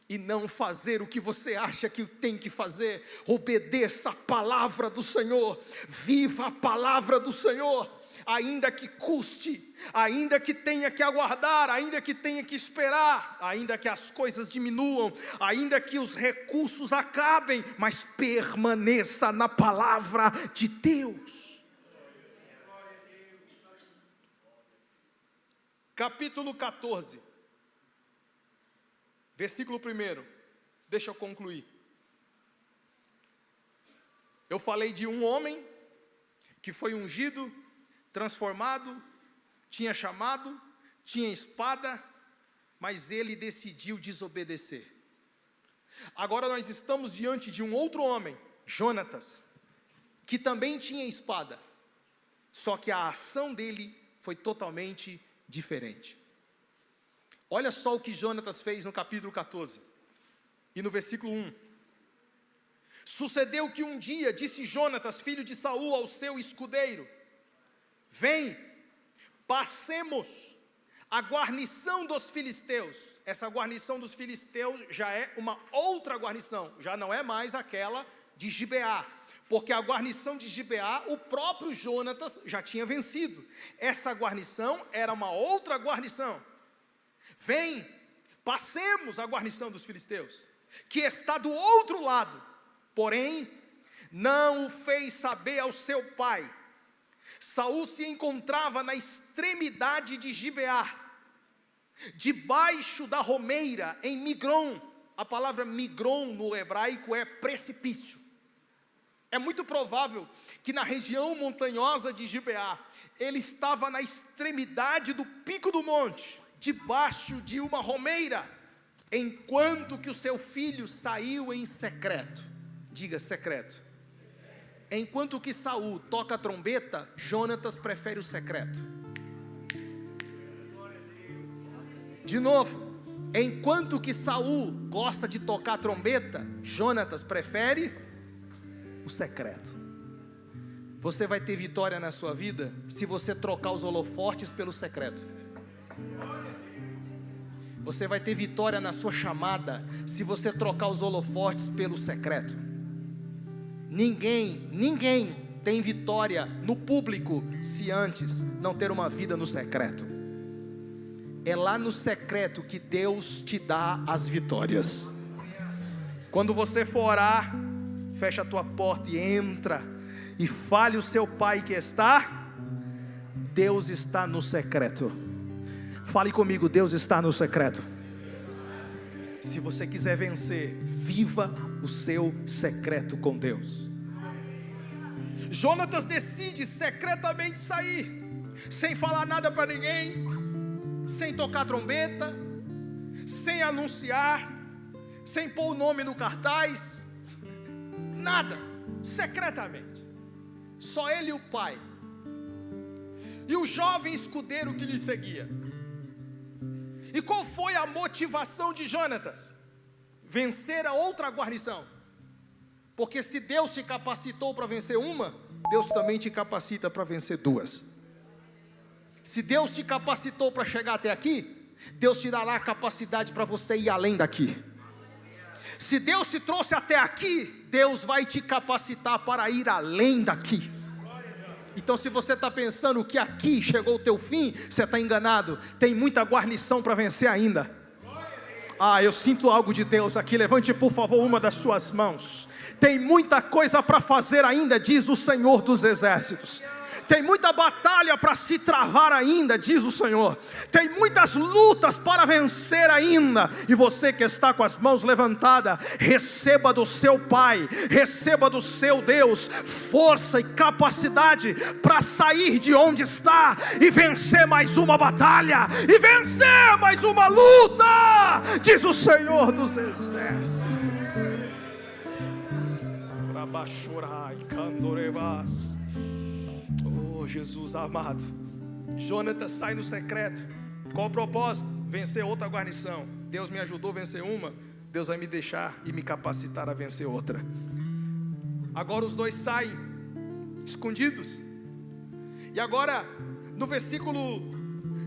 B: e não fazer o que você acha que tem que fazer. Obedeça a palavra do Senhor, viva a palavra do Senhor, ainda que custe, ainda que tenha que aguardar, ainda que tenha que esperar, ainda que as coisas diminuam, ainda que os recursos acabem, mas permaneça na palavra de Deus. Capítulo 14, versículo 1, deixa eu concluir. Eu falei de um homem que foi ungido, transformado, tinha chamado, tinha espada, mas ele decidiu desobedecer. Agora nós estamos diante de um outro homem, Jonatas, que também tinha espada, só que a ação dele foi totalmente diferente. Olha só o que Jonatas fez no capítulo 14, e no versículo 1. Sucedeu que um dia disse Jonatas, filho de Saul, ao seu escudeiro: vem, passemos a guarnição dos filisteus. Essa guarnição dos filisteus já é uma outra guarnição, já não é mais aquela de Gibeá, porque a guarnição de Gibeá, o próprio Jonatas já tinha vencido. Essa guarnição era uma outra guarnição. Vem, passemos a guarnição dos filisteus, que está do outro lado. Porém, não o fez saber ao seu pai. Saul se encontrava na extremidade de Gibeá, debaixo da romeira, em Migron. A palavra Migron no hebraico é precipício. É muito provável que na região montanhosa de Gibeá, ele estava na extremidade do pico do monte, debaixo de uma romeira, enquanto que o seu filho saiu em secreto. Diga secreto. Enquanto que Saul toca a trombeta, Jonatas prefere o secreto. De novo, enquanto que Saul gosta de tocar a trombeta, Jonatas prefere o secreto. Você vai ter vitória na sua vida se você trocar os holofotes pelo secreto. Você vai ter vitória na sua chamada se você trocar os holofotes pelo secreto. Ninguém tem vitória no público se antes não ter uma vida no secreto. É lá no secreto que Deus te dá as vitórias. Quando você for orar, fecha a tua porta e entra e fale o seu pai que está. Deus está no secreto. Fale comigo, Deus está no secreto. Se você quiser vencer, viva o seu secreto com Deus. Jonatas decide secretamente sair, sem falar nada para ninguém, sem tocar trombeta, sem anunciar, sem pôr o nome no cartaz, nada, secretamente, só ele e o pai, e o jovem escudeiro que lhe seguia. E qual foi a motivação de Jonatas? Vencer a outra guarnição. Porque se Deus te capacitou para vencer uma, Deus também te capacita para vencer duas. Se Deus te capacitou para chegar até aqui, Deus te dará a capacidade para você ir além daqui. Se Deus te trouxe até aqui, Deus vai te capacitar para ir além daqui. Então se você está pensando que aqui chegou o teu fim, você está enganado. Tem muita guarnição para vencer ainda. Eu sinto algo de Deus aqui. Levante por favor uma das suas mãos. Tem muita coisa para fazer ainda, diz o Senhor dos Exércitos. Tem muita batalha para se travar ainda, diz o Senhor. Tem muitas lutas para vencer ainda. E você que está com as mãos levantadas, receba do seu Pai, receba do seu Deus força e capacidade para sair de onde está e vencer mais uma batalha, e vencer mais uma luta, diz o Senhor dos Exércitos. Oh Jesus amado, Jonatas sai no secreto. Qual o propósito? Vencer outra guarnição. Deus me ajudou a vencer uma, Deus vai me deixar e me capacitar a vencer outra. Agora os dois saem escondidos. E agora no versículo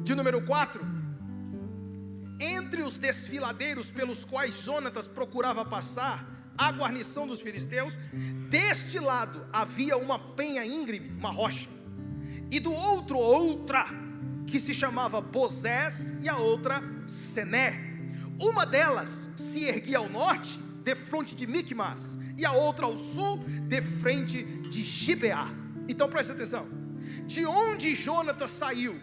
B: de número 4, entre os desfiladeiros pelos quais Jonatas procurava passar a guarnição dos filisteus, deste lado havia uma penha íngreme, uma rocha, e do outro outra, que se chamava Bozés, e a outra Sené. Uma delas se erguia ao norte, defronte de Micmas, e a outra ao sul, defrente de Gibeá. Então preste atenção, de onde Jonatas saiu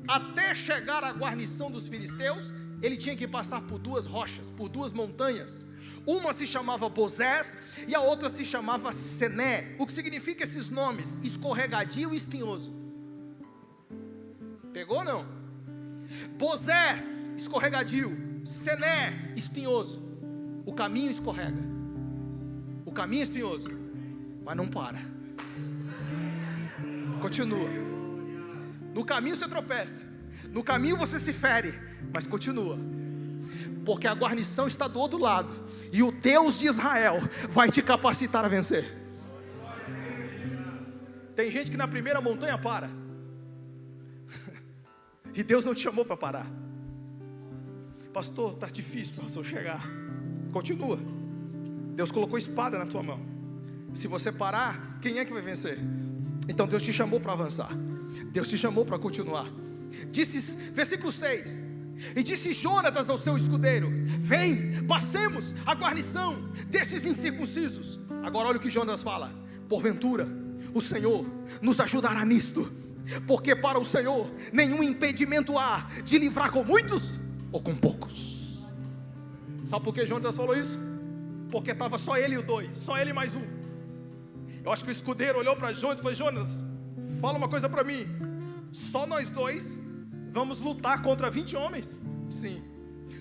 B: até chegar à guarnição dos filisteus, ele tinha que passar por duas rochas, por duas montanhas. Uma se chamava Bozés e a outra se chamava Sené. O que significa esses nomes? Escorregadio e espinhoso. Pegou ou não? Bozés, escorregadio. Sené, espinhoso. O caminho escorrega, o caminho é espinhoso, mas não para, continua. No caminho você tropeça, no caminho você se fere, mas continua, porque a guarnição está do outro lado, e o Deus de Israel vai te capacitar a vencer. Tem gente que na primeira montanha para, e Deus não te chamou para parar. Pastor, está difícil, pastor, chegar. Continua. Deus colocou espada na tua mão. Se você parar, quem é que vai vencer? Então Deus te chamou para avançar, Deus te chamou para continuar. Disse, versículo 6: e disse Jonatas ao seu escudeiro: vem, passemos a guarnição destes incircuncisos. Agora olha o que Jonatas fala: porventura o Senhor nos ajudará nisto, porque para o Senhor nenhum impedimento há de livrar com muitos ou com poucos. Sabe por que Jonatas falou isso? Porque estava só ele e o dois, só ele mais um. Eu acho que o escudeiro olhou para Jonatas e falou: Jonatas, fala uma coisa para mim, só nós dois vamos lutar contra 20 homens? Sim.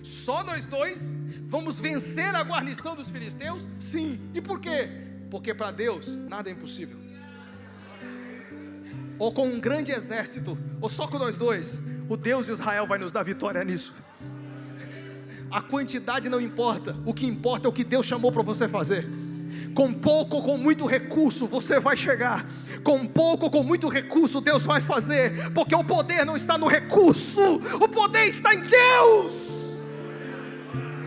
B: Só nós dois vamos vencer a guarnição dos filisteus? Sim. E por quê? Porque para Deus nada é impossível. Ou com um grande exército, ou só com nós dois, o Deus de Israel vai nos dar vitória nisso. A quantidade não importa, o que importa é o que Deus chamou para você fazer. Com pouco ou com muito recurso você vai chegar. Com pouco ou com muito recurso Deus vai fazer, porque o poder não está no recurso, o poder está em Deus.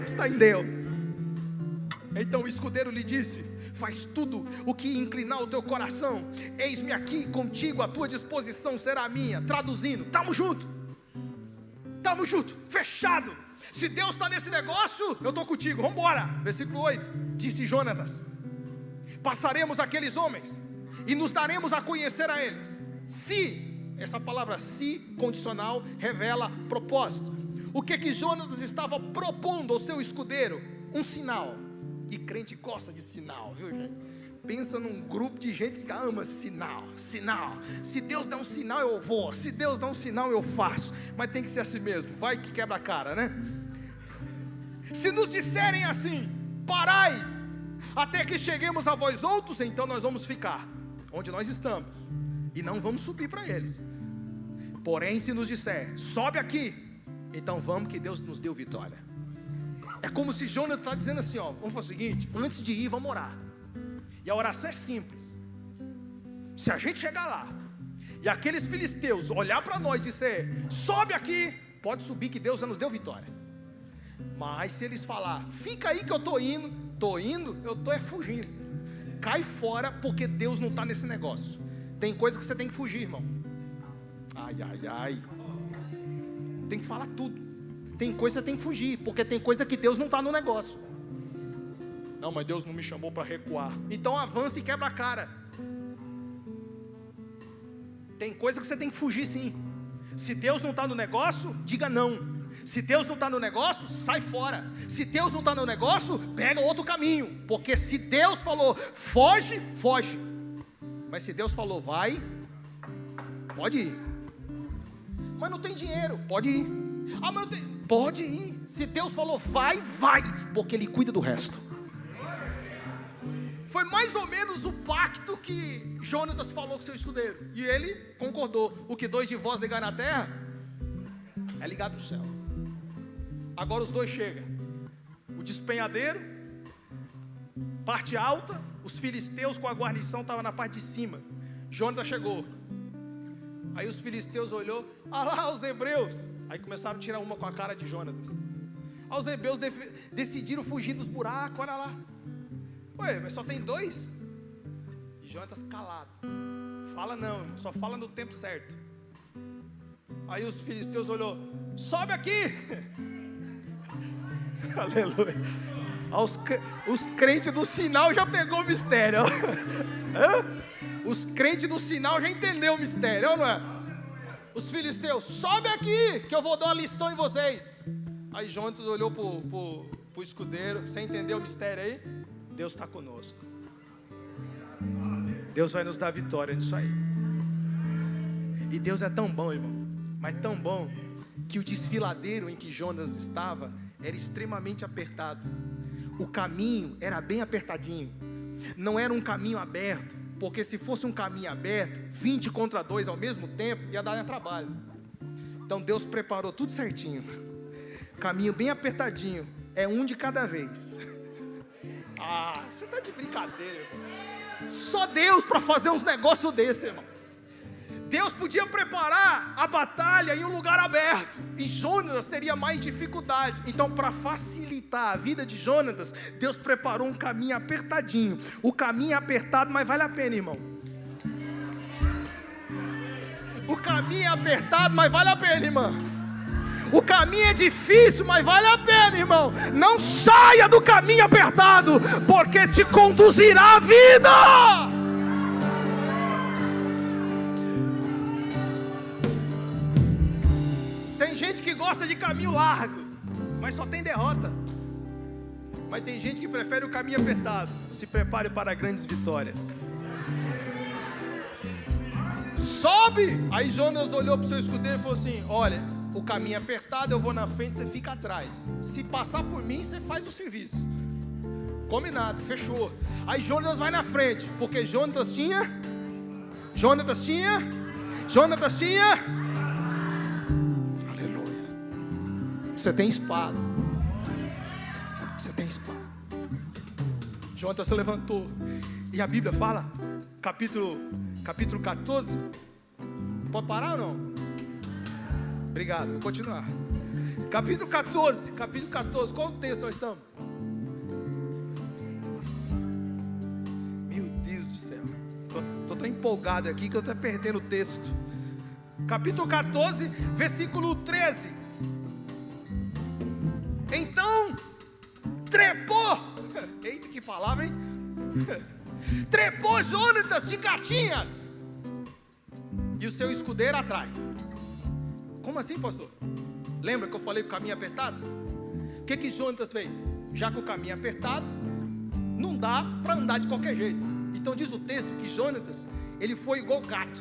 B: Está em Deus. Então o escudeiro lhe disse: faz tudo o que inclinar o teu coração, eis-me aqui contigo, a tua disposição será a minha. Traduzindo, estamos juntos, fechado. Se Deus está nesse negócio, eu estou contigo, vamos embora. Versículo 8, disse Jonatas: passaremos aqueles homens e nos daremos a conhecer a eles. Se, essa palavra se, condicional, revela propósito. O que Jonatas estava propondo ao seu escudeiro? Um sinal. E crente gosta de sinal, viu, gente? Pensa num grupo de gente que ama sinal. Se Deus dá um sinal eu vou, se Deus dá um sinal eu faço. Mas tem que ser assim mesmo, vai que quebra a cara, né? Se nos disserem assim: parai, até que cheguemos a vós outros, então nós vamos ficar onde nós estamos e não vamos subir para eles. Porém, se nos disser: sobe aqui, então vamos, que Deus nos deu vitória. É como se Jonas está dizendo assim: ó, vamos fazer o seguinte, antes de ir vamos orar. E a oração é simples. Se a gente chegar lá e aqueles filisteus olhar para nós e dizer: sobe aqui, pode subir que Deus já nos deu vitória. Mas se eles falar: fica aí que eu estou indo, eu estou fugindo. Cai fora, porque Deus não está nesse negócio. Tem coisa que você tem que fugir, irmão. Ai. Tem que falar tudo. Tem coisa que você tem que fugir, porque tem coisa que Deus não está no negócio. Não, mas Deus não me chamou para recuar. Então avança e quebra a cara. Tem coisa que você tem que fugir, sim. Se Deus não está no negócio, diga não. Se Deus não está no negócio, sai fora. Se Deus não está no negócio, pega outro caminho. Porque se Deus falou foge, foge. Mas se Deus falou vai, pode ir. Mas não tem dinheiro, pode ir. Mas não tem, pode ir. Se Deus falou vai, vai, porque Ele cuida do resto. Foi mais ou menos o pacto que Jonatas falou com seu escudeiro, e ele concordou. O que dois de vós ligar na terra é ligado no céu. Agora os dois chegam. O despenhadeiro, parte alta. Os filisteus com a guarnição estavam na parte de cima. Jonatas chegou. Aí os filisteus olhou: ah lá os hebreus. Aí começaram a tirar uma com a cara de Jonatas. Aí os hebreus decidiram fugir dos buracos. Olha lá. Ué, mas só tem dois? E Jonatas calado. Fala não, só fala no tempo certo. Aí os filisteus olhou: sobe aqui. Aleluia. Os crentes do sinal já pegou o mistério. Os crentes do sinal já entenderam o mistério, não é? Os filisteus: sobe aqui, que eu vou dar uma lição em vocês. Aí Jonatas olhou para o escudeiro. Você entendeu o mistério aí? Deus está conosco. Deus vai nos dar vitória nisso aí. E Deus é tão bom, irmão, mas tão bom, que o desfiladeiro em que Jonas estava era extremamente apertado. O caminho era bem apertadinho. Não era um caminho aberto, porque se fosse um caminho aberto, 20 contra 2 ao mesmo tempo, ia dar trabalho. Então Deus preparou tudo certinho. Caminho bem apertadinho, é um de cada vez. Ah, você está de brincadeira, irmão. Só Deus para fazer uns negócios desses, irmão. Deus podia preparar a batalha em um lugar aberto, e Jonas teria mais dificuldade. Então, para facilitar a vida de Jonas, Deus preparou um caminho apertadinho. O caminho é apertado, mas vale a pena, irmão. O caminho é apertado, mas vale a pena, irmão. O caminho é difícil, mas vale a pena, irmão. Não saia do caminho apertado, porque te conduzirá à vida. Tem gente que gosta de caminho largo, mas só tem derrota. Mas tem gente que prefere o caminho apertado. Se prepare para grandes vitórias. Sobe! Aí Jonas olhou para o seu escudeiro e falou assim: olha, o caminho é apertado, eu vou na frente, você fica atrás. Se passar por mim, você faz o serviço. Combinado, fechou. Aí Jonas vai na frente, porque Jonas tinha. Aleluia. Você tem espada. Jonas se levantou. E a Bíblia fala, capítulo 14. Pode parar ou não? Obrigado, vou continuar. Capítulo 14. Qual o texto nós estamos? Meu Deus do céu. Estou tão empolgado aqui que eu estou perdendo o texto. Capítulo 14, versículo 13. Então trepou. Eita, que palavra, hein? Trepou Jonas de gatinhas, e o seu escudeiro atrás. Como assim, pastor? Lembra que eu falei que o caminho é apertado? O que Jonas fez? Já que o caminho é apertado, não dá para andar de qualquer jeito. Então diz o texto que Jonas, ele foi igual gato.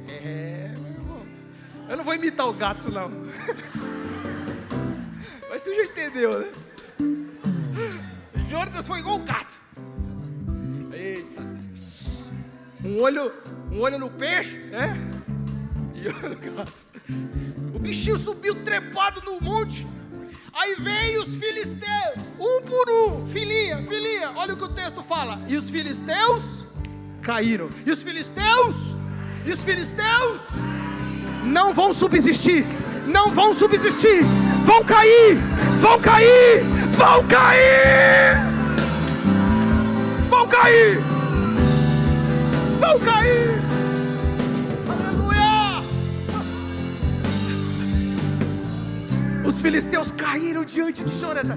B: Meu irmão, eu não vou imitar o gato, não. Mas você já entendeu, né? Jonas foi igual o gato. Eita. Um olho no peixe, né? E olho no gato. O bichinho subiu trepado no monte. Aí vem os filisteus, um por um. Filhinha, olha o que o texto fala. E os filisteus caíram. E os filisteus não vão subsistir. Vão cair. Aleluia. Os filisteus caíram diante de Jonas,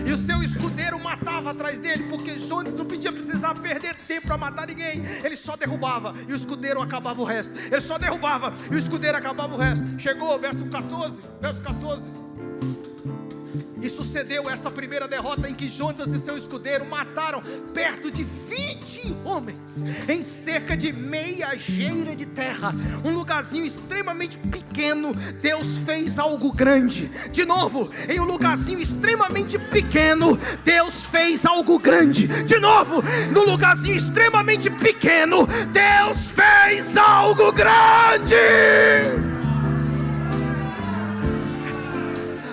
B: e o seu escudeiro matava atrás dele, porque Jonas não precisar perder tempo para matar ninguém. Ele só derrubava e o escudeiro acabava o resto. Chegou, verso 14. E sucedeu essa primeira derrota em que Jonas e seu escudeiro mataram perto de 20 homens em cerca de meia geira de terra, um lugarzinho extremamente pequeno. Deus fez algo grande. De novo, em um lugarzinho extremamente pequeno, Deus fez algo grande. De novo, no lugarzinho extremamente pequeno, Deus fez algo grande.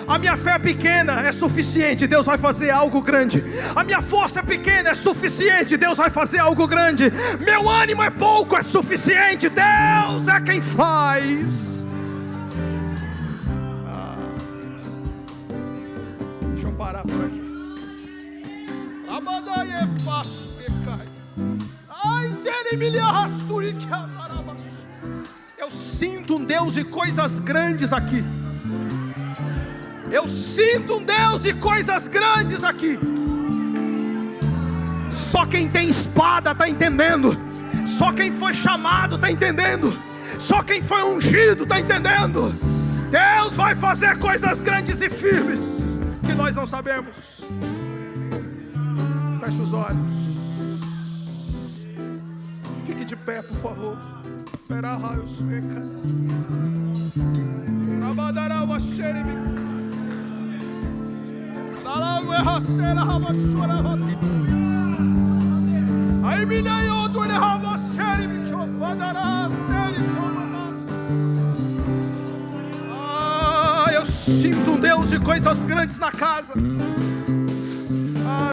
B: A minha fé é pequena, é suficiente, Deus vai fazer algo grande. A minha força é pequena, é suficiente, Deus vai fazer algo grande. Meu ânimo é pouco, é suficiente, Deus é quem faz. Deixa eu parar por aqui. Eu sinto um Deus de coisas grandes aqui. Só quem tem espada está entendendo. Só quem foi chamado está entendendo. Só quem foi ungido está entendendo. Deus vai fazer coisas grandes e firmes. que nós não sabemos. Feche os olhos. Fique de pé, por favor. Eu sinto um Deus de coisas grandes na casa.